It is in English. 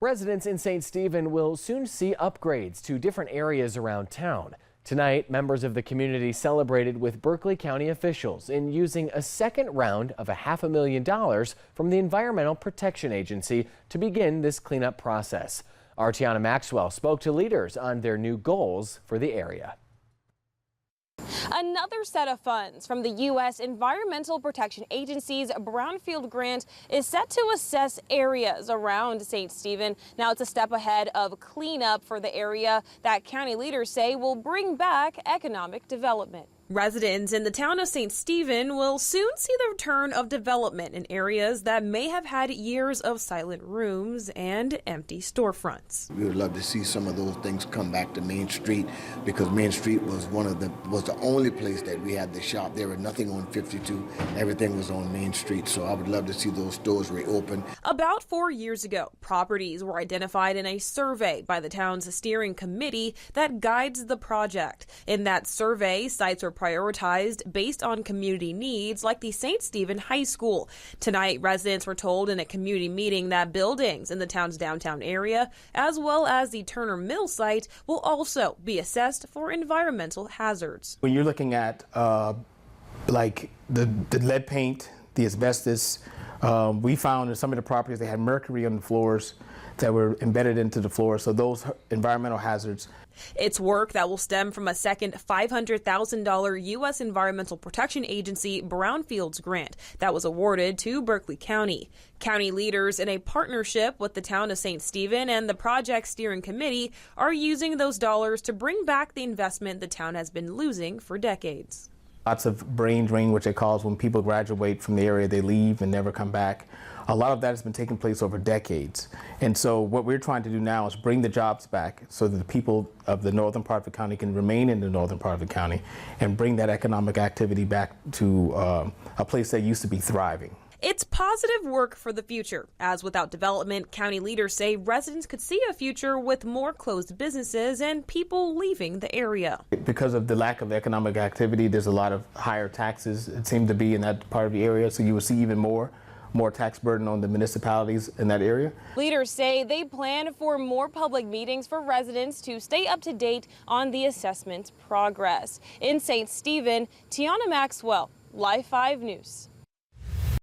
Residents in St. Stephen will soon see upgrades to different areas around town. Tonight, members of the community celebrated with Berkeley County officials in using a second round of $500,000 from the Environmental Protection Agency to begin this cleanup process. Our Tiana Maxwell spoke to leaders on their new goals for the area. Another set of funds from the U.S. Environmental Protection Agency's Brownfield grant is set to assess areas around St. Stephen. Now it's a step ahead of cleanup for the area that county leaders say will bring back economic development. Residents in the town of St. Stephen will soon see the return of development in areas that may have had years of silent rooms and empty storefronts. We would love to see some of those things come back to Main Street, because Main Street was the only place that we had the shop. There was nothing on 52. Everything was on Main Street. So I would love to see those stores reopen. About 4 years ago, properties were identified in a survey by the town's steering committee that guides the project. In that survey, sites were prioritized based on community needs, like the St. Stephen High School. Tonight, residents were told in a community meeting that buildings in the town's downtown area, as well as the Turner Mill site, will also be assessed for environmental hazards. When you're looking at like the lead paint, the asbestos, we found in some of the properties they had mercury on the floors that were embedded into the floor, so those environmental hazards. It's work that will stem from a second $500,000 U.S. Environmental Protection Agency Brownfields grant that was awarded to Berkeley County. County leaders, in a partnership with the town of St. Stephen and the project steering committee, are using those dollars to bring back the investment the town has been losing for decades. Lots of brain drain, which it calls when people graduate from the area, they leave and never come back. A lot of that has been taking place over decades. And so what we're trying to do now is bring the jobs back so that the people of the northern part of the county can remain in the northern part of the county and bring that economic activity back to a place that used to be thriving. It's positive work for the future, as without development, county leaders say residents could see a future with more closed businesses and people leaving the area. Because of the lack of economic activity, there's a lot of higher taxes, it seemed to be, in that part of the area, so you will see even more tax burden on the municipalities in that area. Leaders say they plan for more public meetings for residents to stay up to date on the assessment progress. In St. Stephen, Tiana Maxwell, Live 5 News.